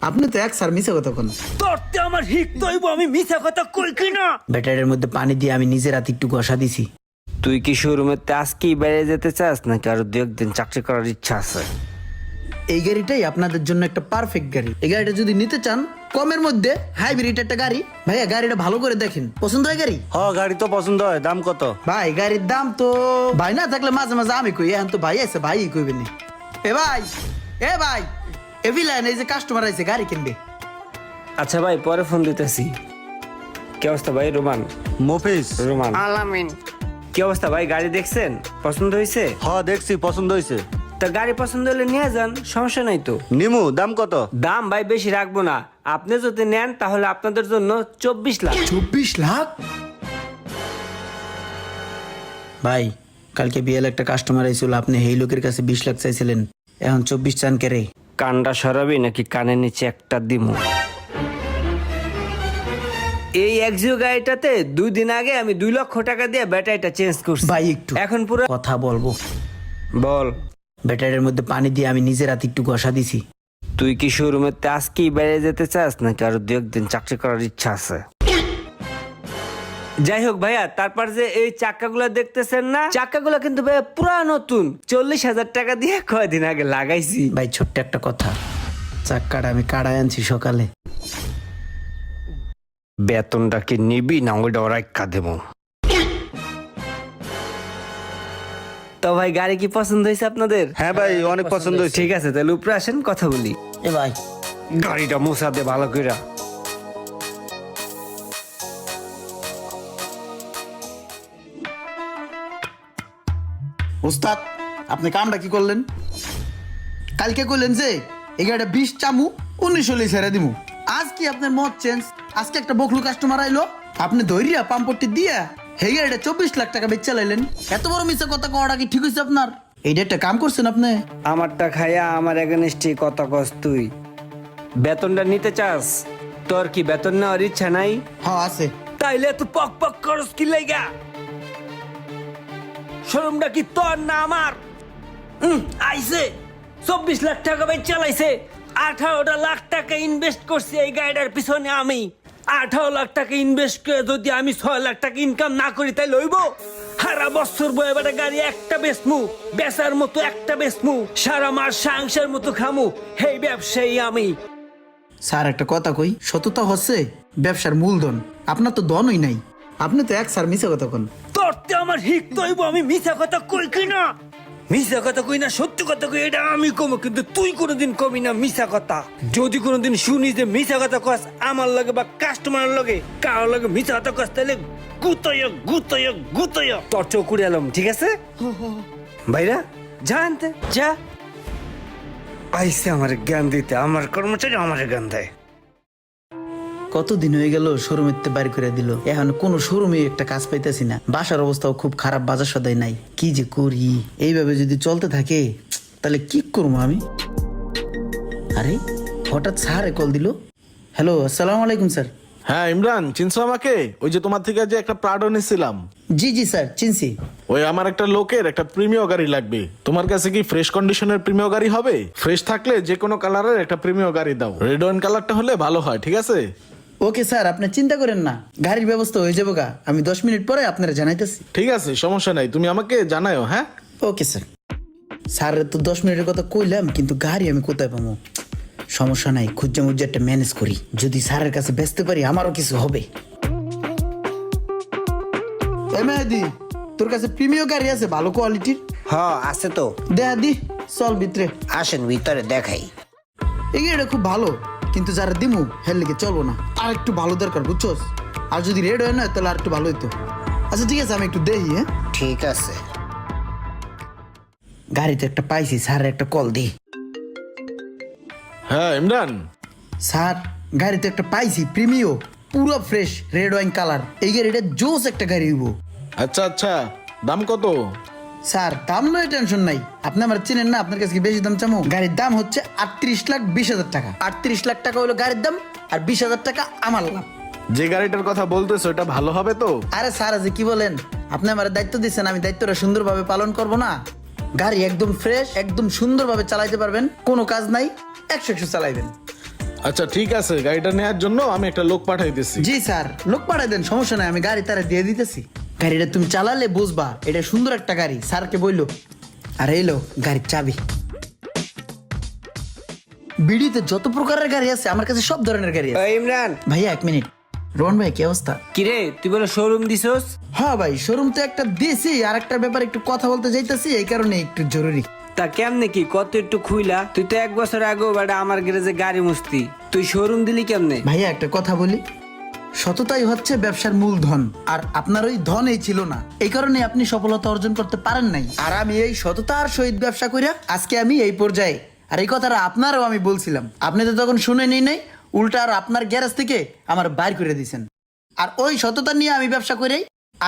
আপনি তো এক স্যার মিছা কথা কোন। তোরতে আমার হিক তৈব আমি মিছা কথা কই কিনা। ব্যাটারের মধ্যে পানি দিয়ে আমি নিজের হাতে একটু ঘষা দিছি। তুই কি শোরুমে আজকেই বাইরে যেতে চাস নাকি আরো দু একদিন চাকরি করার ইচ্ছা আছে? এই গাড়িটাই আপনাদের জন্য একটা পারফেক্ট গাড়ি। এই গাড়িটা যদি নিতে চান কমের মধ্যে হাইব্রিড একটা গাড়ি, ভাইয়া গাড়িটা ভালো করে দেখেন, পছন্দ হয় গাড়ি? গাড়ি তো পছন্দ হয়, দাম কত? ভাই গাড়ির দাম তো ভাই না থাকলে মাঝে মাঝে আমি কই, এখন তো ভাই আছে, ভাই কইবেন। এ ভাই, এ ভাই, এভিলাইন এই যে কাস্টমার আইছে গাড়ি কিনবে। আচ্ছা ভাই পরে ফোন দিতেছি। কি অবস্থা ভাই? রোমান। মফিস। রোমান। আলামিন। কি অবস্থা ভাই? গাড়ি দেখছেন? পছন্দ হয়েছে? দেখছি, পছন্দ হয়েছে। তা গাড়ি পছন্দ হলে নিয়ে যান, সমস্যা নাই তো। নিমু, দাম কত? দাম ভাই বেশি রাখবো না, আপনি যদি নেন তাহলে আপনাদের জন্য 24 লাখ। 24 লাখ? ভাই কালকে বিয়েল একটা কাস্টমার আইছিল, আপনি এই লোকের কাছে 20 লাখ চাইছিলেন, এখন 24 চান কে রে? কানটা সরাবি নাকি কানের নিচে একটা দিমু? এই এক্সিও গাড়িটাতে 2 দিন আগে আমি 2 লক্ষ টাকা দিয়ে ব্যাটারিটা চেঞ্জ করছি ভাই একটু এখন পুরো কথা বলবো। বল। ব্যাটারির মধ্যে পানি দিয়ে আমি নিজের হাতে একটু ঘষা দিছি। তুই কি শোরুমে আজকেই বাইরে যেতে চাস নাকি আরো দু একদিন চাকরি করার ইচ্ছা আছে? যাই হোক ভাইয়া, তারপর যে এই চাক্কাগুলো দেখতেছেন না, চাক্কাগুলো কিন্তু ভাইয়া পুরা নতুন, 40,000 টাকা দিয়ে কয়দিন আগে লাগাইছি। ভাই ছোট্ট একটা কথা, চাক্কাটা আমি কাড়ায় আনছি সকালে। বেতনটা কি নিবি না ওইটা রাখা দেবো? তো ভাই গাড়ি কি পছন্দ হয়েছে আপনাদের? হ্যাঁ ভাই, অনেক পছন্দ হয়েছে। ঠিক আছে, তাহলে উপরে আসেন, কথা বলি। এ ভাই গাড়িটা মোছা দে ভালো কইরা। উস্তাদ, আপনি কামটা কি করলেন? কালকে কইলেন যে এই গাড়িটা 20 চামু 19 হলে ছেড়ে দিমু, আজ কি আপনার মত চেঞ্জ? আজকে একটা বকলু কাস্টমার আইলো, আপনি ধৈর্যা পাম্পটি দিয়া এই গাড়িটা 24 লাখ টাকা বেচে লাইলেন। এত বড় মিথ্যা কথা কওয়াটা কি ঠিক হয়েছে আপনার? এইটা একটা কাম করছেন আপনি? আমারটা খাইয়া আমার এগেনস্টে কত কস তুই? বেতনটা নিতে চাস? তোর কি বেতন নেওয়ার ইচ্ছা নাই? হ্যাঁ আছে। তাইলে তো পক পক করস কি লাইগা? শোরুমটা কি তোর না আমার? আইছে 24 লাখ টাকা ভাই চালাইছে, 18 লাখ টাকা ইনভেস্ট করছি এই গাড়িটার পিছনে আমি। 18 লাখ টাকা ইনভেস্ট করে যদি আমি 6 লাখ টাকা ইনকাম না করি তাই লইব? সারা বছর বয়ে বেটা গাড়ি একটা বেচমু, বেচার মতো একটা বেচমু, সারা মাস সংসার মতো খামু, এই ব্যবসায়ী আমি। স্যার একটা কথা কই, সততা হচ্ছে ব্যবসার মূলধন, আপনার তো ধনই নাই, আপনি তো এক স্যার মিছা কথা কোন। তোরতে আমার হিক তৈব আমি মিছা কথা কই কিনা। মিছা কথা কই না, সত্যি কথা কই, এটা আমি কমো, কিন্তু তুই কোনোদিন কবি না মিছা কথা। যদি কোনোদিন শুনি যে মিছা কথা কস আমার লগে বা কাস্টমারের লগে কারোর লগে মিছা কথা কস, তাহলে গুতয় গুতয় গুতয় তোর চৌকুড়ে এলাম, ঠিক আছে ভাইরা? জানতে যা আইসে আমার জ্ঞান দিতে, আমার কর্মচারী আমার জ্ঞান দেয়। কতদিন হয়ে গেল শোরুমের তে বাইর করে দিল, এখন কোনো শোরুমে একটা কাজ পাইতেছি না, বাসার অবস্থাও খুব খারাপ, বাজার সদাই নাই, কি যে করি? এইভাবে যদি চলতে থাকে তাহলে কি করবো আমি? আরে হঠাৎ স্যার কল দিল। হ্যালো, আসসালামু আলাইকুম স্যার। হ্যাঁ ইমরান, চিনছো আমাকে? ওই যে তোমার থেকে যে একটা প্রাডো নিছিলাম। জি জি স্যার চিনছি। ওই আমার একটা লোকের একটা প্রিমিয় গাড়ি লাগবে। তোমার কাছে কি ফ্রেশ কন্ডিশনের প্রিমিয় গাড়ি হবে? ফ্রেশ থাকলে যে কোনো কালারের একটা প্রিমিয় গাড়ি দাও, রেড ওয়াইন কালারটা হলে ভালো হয়, ঠিক আছে? ওকে স্যার, আপনি চিন্তা করেন না, গাড়ির ব্যবস্থা হয়ে যাবো গা, আমি 10 মিনিট পরে আপনারা জানাইতেছি। ঠিক আছে, সমস্যা নাই, তুমি আমাকে জানাও। হ্যাঁ ওকে স্যার। স্যার তো 10 মিনিটের কথা কইলাম, কিন্তু গাড়ি আমি কোথায় পাবো? সমস্যা নাই, খুঁজা মুজ্জা একটা ম্যানেজ করি, যদি স্যারের কাছে বেচতে পারি আমারও কিছু হবে। এ মেহেদি, তোর কাছে প্রিমিয়াম গাড়ি আছে ভালো কোয়ালিটির? হ্যাঁ আছে তো, দেখা দি, চল ভিতরে আসেন ভিতরে দেখাই। এই গাড়িটা খুব ভালো, কিন্তু যারা দিমু হের লেগে চলবো না, আর একটু ভালো দরকার, বুঝছোস? আর যদি রেড হয় না তাহলে আর একটু ভালো হইতো। আচ্ছা ঠিক আছে, আমি একটু দেখি। হ্যাঁ ঠিক আছে। গাড়িতে একটা পাইছি, স্যারের একটা কল দিই। হ্যাঁ ইমরান, স্যার গাড়িতে একটা পাইছি প্রিমিও, পুরো ফ্রেশ রেড ওয়াইন কালার, এই গাড়িটা জোস একটা গাড়ি হইব। আচ্ছা আচ্ছা, দাম কত? স্যার দাম নয়, টেনশন নাই, আপনি আমার চিনেন না, আপনার কাছে কি বেশি দাম চামো? গাড়ির দাম হচ্ছে 38,20,000 টাকা। 38 লাখ টাকা হলো গাড়ির দাম, আর 20,000 টাকা আমার লাভ। যে গাড়িটার কথা বলতেছো এটা ভালো হবে তো? আরে স্যার আজ কি বলেন, আপনি আমার দায়িত্ব দিচ্ছেন, আমি দায়িত্বটা সুন্দরভাবে পালন করব না? গাড়ি একদম ফ্রেশ, একদম সুন্দরভাবে চালাইতে পারবেন, কোনো কাজ নাই, 100 চালাইবেন। আচ্ছা ঠিক আছে, গাড়িটা নেওয়ার জন্য আমি একটা লোক পাঠাইতেছি। জি স্যার, লোক পাঠাই দেন, সমস্যা নাই, আমি গাড়ি তারা দিয়ে দিতেছি। গাড়িটা তুমি চালালে বুঝবা এটা সুন্দর একটা গাড়ি, স্যারকে বললো। আর এলো গাড়ির চাবি। বিডিতে যত প্রকারের গাড়ি আছে আমার কাছে সব ধরনের গাড়ি আছে। ওই ইমরান, ভাইয়া 1 মিনিট। রোহন ভাই কি অবস্থা? কিরে তুই বলে শোরুম দিছস? হ্যাঁ ভাই, শোরুম তো একটা দিয়েছি, আর একটা ব্যাপারে একটু কথা বলতে যাইতেছি, এই কারণে একটু জরুরি। তা কেমনে কি কত একটু খুইলা? তুই তো 1 বছর আগেও বেটা আমার গ্যারেজে গাড়ি মুছতি, তুই শোরুম দিলি কেমনে? ভাইয়া একটা কথা বলি, সততাই হচ্ছে ব্যবসার মূলধন, আর আপনার ওই ধন এই ছিল না, এই কারণে আপনি সফলতা অর্জন করতে পারেন নাই। আর আমি এই সততার সহিত ব্যবসা কইরা আজকে আমি এই পর্যায়ে। আর এই কথাটা আপনারও আমি বলছিলাম, আপনি তো তখন শুনেনি নাই, উল্টা আর আপনার গ্যারেজ থেকে আমার বাইর করে দিয়েছেন। আর ওই সততা নিয়ে আমি ব্যবসা করে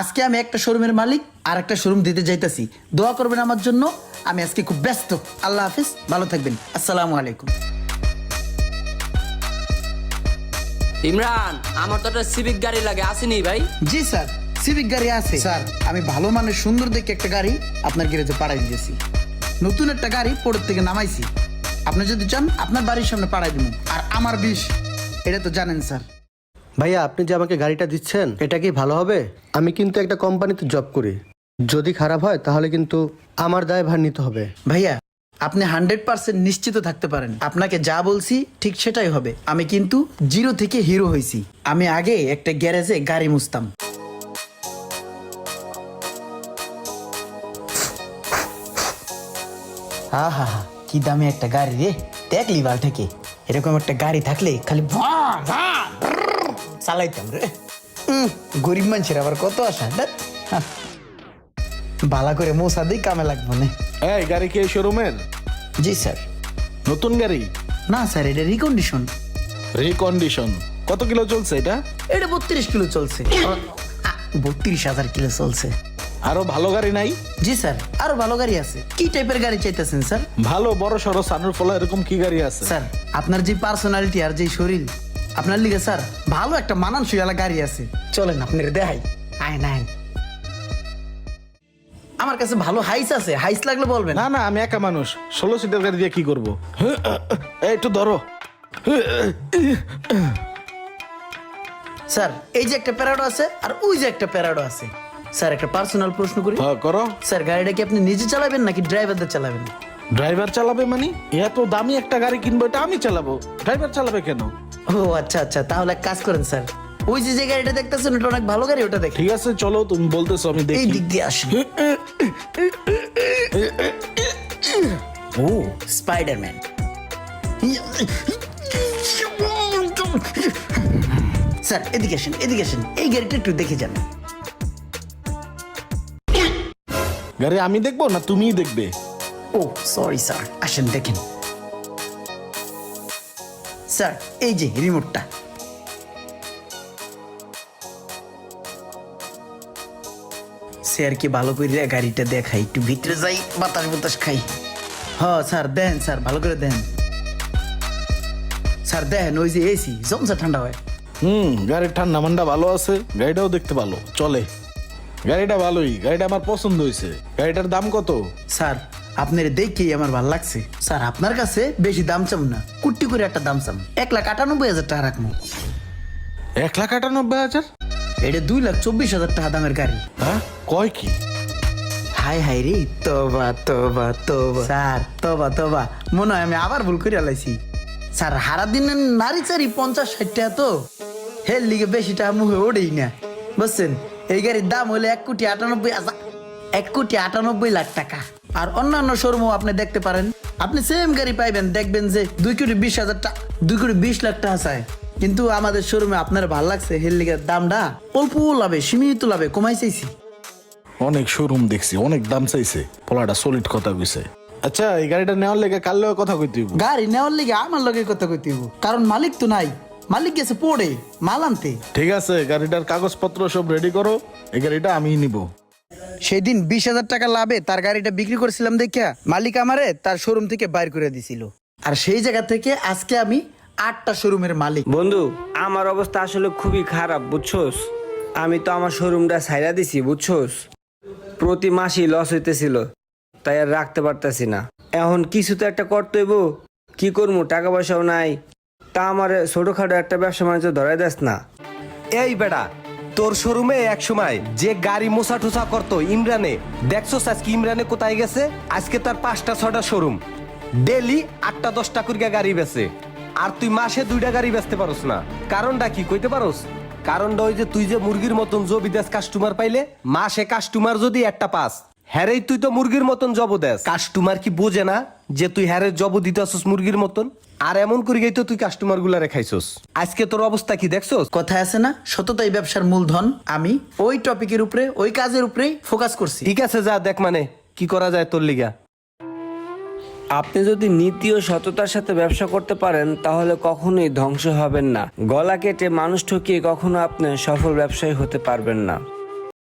আজকে আমি একটা শোরুমের মালিক, আর একটা শোরুম দিতে যাইতাছি। দোয়া করবেন আমার জন্য, আমি আজকে খুব ব্যস্ত। আল্লাহ হাফিজ, ভালো থাকবেন, আসসালামু আলাইকুম। ইমরান, আমার তো একটা সিভিক গাড়ি লাগে, আসেনি ভাই? জি স্যার, সিভিক গাড়ি আছে স্যার। আমি ভালো মানের সুন্দর দেখে একটা গাড়ি আপনার গ্যারেজে পাঠাই দিয়েছি। নতুন একটা গাড়ি পোর্ট থেকে নামাইছি, আপনি যদি চান আপনার বাড়ির সামনে পাঠাই দিব। আর আমার বিষ, এটা তো জানেন স্যার। ভাইয়া, আপনি যে আমাকে গাড়িটা দিচ্ছেন এটা কি ভালো হবে? আমি কিন্তু একটা কোম্পানিতে জব করি, যদি খারাপ হয় তাহলে কিন্তু আমার দায়ভার নিতে হবে। ভাইয়া, আপনি 100% নিশ্চিত থাকতে পারেন, আপনাকে যা বলছি ঠিক সেটাই হবে। আমি কিন্তু জিরো থেকে হিরো হয়েছি। আমি আগে একটা গ্যারেজে গাড়ি মুছতাম। হা হা হা, কি দামি একটা গাড়ি রে, দেখলি বাল থেকে। এরকম একটা গাড়ি থাকলে খালি চালাইতাম রে। গরিব মানুষের আবার কত আশা। বালা করে মোছা দিই, কামে লাগবো না। এই গাড়ি কি এই শোরুমের? জি স্যার। নতুন গাড়ি? না স্যার, এটা রিকন্ডিশন। রিকন্ডিশন? কত কিলো চলছে এটা? এটা 32 কিলো চলছে। 32,000 কিলো চলছে। আরো ভালো গাড়ি নাই? জি স্যার, আরো ভালো গাড়ি আছে। কি টাইপের গাড়ি চাইতেছেন স্যার? ভালো বড় সড়ো সানুর ফলা এরকম কি গাড়ি আছে? স্যার, আপনার যে পার্সোনালিটি আর যে শরীর, আপনার লিগে স্যার ভালো একটা মানানসই ওয়ালা গাড়ি আছে। চলেন আপনার দেখাই। আয় না, আমার কাছে ভালো হাইস আছে, হাইস লাগলে বলবেন। না না, আমি একা মানুষ, 16 সিটের গাড়ি দিয়ে কি করবো? এই একটু ধরো। স্যার, এই যে একটা প্যারাডো আছে আর ওই যে একটা প্যারাডো আছে। স্যার, একটা পার্সোনাল প্রশ্ন করি। হ্যাঁ করো। স্যার, গাড়িটা কি আপনি নিজে চালাবেন নাকি ড্রাইভারদের চালাবেন? ড্রাইভার চালাবে মানে? এত দামি একটা গাড়ি কিনবো, এটা আমি চালাবো, ড্রাইভার চালাবে কেন? ও আচ্ছা আচ্ছা, তাহলে এক কাজ করেন স্যার, ওই যে যে গাড়িটা দেখতেছেন ওটা অনেক ভালো গাড়ি, ওটা দেখেন। ঠিক আছে চলো, তুমি বলতেছো আমি এই দেখি। দিক দিয়ে আসেন। ও স্পাইডারম্যান। স্যার এদিকে আসেন, এদিকে আসেন, এই গাড়িটা একটু দেখে যান। গাড়ি আমি দেখবো না তুমিই দেখবে? ও সরি স্যার, আসেন দেখেন। স্যার, এই যে রিমোটটা। স্যার কি ভালো করে গাড়িটা দেখাই, একটু ভিতরে যাই, বাতাস বাতাস খাই। হ্যাঁ স্যার, দেন স্যার, ভালো করে দেন স্যার। দেন ওই যে এসি জমসা ঠান্ডা হয়। গাড়ির ঠান্ডা মান্ডা ভালো আছে, গাড়িটাও দেখতে ভালো, চলে। গাড়িটা ভালোই, গাড়িটা আমার পছন্দ হয়েছে। গাড়িটার দাম কত? স্যার, আপনার দেখেই আমার ভালো লাগছে। স্যার, আপনার কাছে বেশি দাম চাম না, কুট্টি করে একটা দাম চাম। 1,98,000 টাকা রাখবো। 1,98,000? এটা 2,24,000 টাকা দামের গাড়ি। হ্যাঁ, কয় কি? হাই হাই রে, তোবা তোবা তোবা। স্যার, তোবা তোবা, মনে হয় আমি আবার ভুল করে আলাইছি। স্যার, হারা দিনের নারী চারি 50-60 টাকা তো, হের লিগে বেশি টাকা মুখে ওঠেই না, বুঝছেন? এই গাড়ির দাম হলে 1,98,000 টাকা। আর অন্যান্য শোরুমও আপনি দেখতে পারেন, আপনি সেম গাড়ি পাইবেন, দেখবেন যে 2,20,000 টাকা, 2,20,00,000 টাকা চায়। কিন্তু আমাদের শোরুমে আপনার ভালো লাগছে, হের লিগে দামটা অল্প লাভে, সীমিত লাভে কমাই চাইছি। অনেক শোরুম দেখছি, অনেক দাম চাইছে, পোলাটা সলিড কথা কইছে। আচ্ছা, এই গাড়িটা নেওয়ার লেগে কার লগে কথা কইতে হইব? গাড়ি নেওয়ার লেগে আমার লগে কথা কইতে হইব, কারণ মালিক তো নাই, মালিক গেছে পড়ে মাল আনতে। ঠিক আছে, গাড়িটার কাগজপত্র সব রেডি করো, এই গাড়িটা আমিই নিব। সেদিন 20,000 টাকা লাভে তার গাড়িটা বিক্রি করেছিলাম দেখিয়া মালিক আমারে তার শোরুম থেকে বাইর করে দিছিল। আর সেই জায়গা থেকে আজকে আমি 8টা শোরুমের মালিক। বন্ধু, আমার অবস্থা আসলে খুবই খারাপ, বুঝছোস? আমি তো আমার শোরুমটা ছাইরা দিছি, বুঝছোস? প্রতি মাসেই লস হইতেছিল, তাই আর রাখতে পারতেছি না। এখন কিছু তো একটা করতে হইব, কি করবো? টাকা পয়সাও নাই, তা আমার ছোটখাটো একটা ব্যবসা বাণিজ্য ধরাই দেস না। এই বেটা, তোর শোরুমে এক সময় যে গাড়ি মোছা টোছা করতো ইমরানে, দেখছোস আজকে ইমরানে কোথায় গেছে? আজকে তার 5টা 6টা শোরুম, ডেলি 8টা 10টা করে গাড়ি বেচে। আর তুই মাসে 2টা গাড়ি বেচতে পারোস না। কারণটা কি কইতে পারোস? কারণটা ওই যে তুই যে মুরগির মতন জবিদেস কাস্টমার পাইলে, মাসে কাস্টমার যদি একটা পাস, হ্যারেই তুই তো মুরগির মতন জব দেস। কাস্টমার কি বোঝে না যে তুই হ্যারের জব দিতেছস মুরগির মতন? আর এমন করে গেই তো তুই কাস্টমার গুলারে খাইছস। আজকে তোর অবস্থা কি দেখছস? কথায় আছে না, সততাই ব্যবসার মূলধন। আমি ওই টপিকের উপরে, ওই কাজের উপরেই ফোকাস করছি। ঠিক আছে, যা দেখ মানে কি করা যায় তোর লিগা। আপনি যদি নীতি ও সততার সাথে ব্যবসা করতে পারেন তাহলে কখনোই ধ্বংস হবেন না। গলা কেটে মানুষ ঠকিয়ে কখনো আপনি সফল ব্যবসায়ী হতে পারবেন না।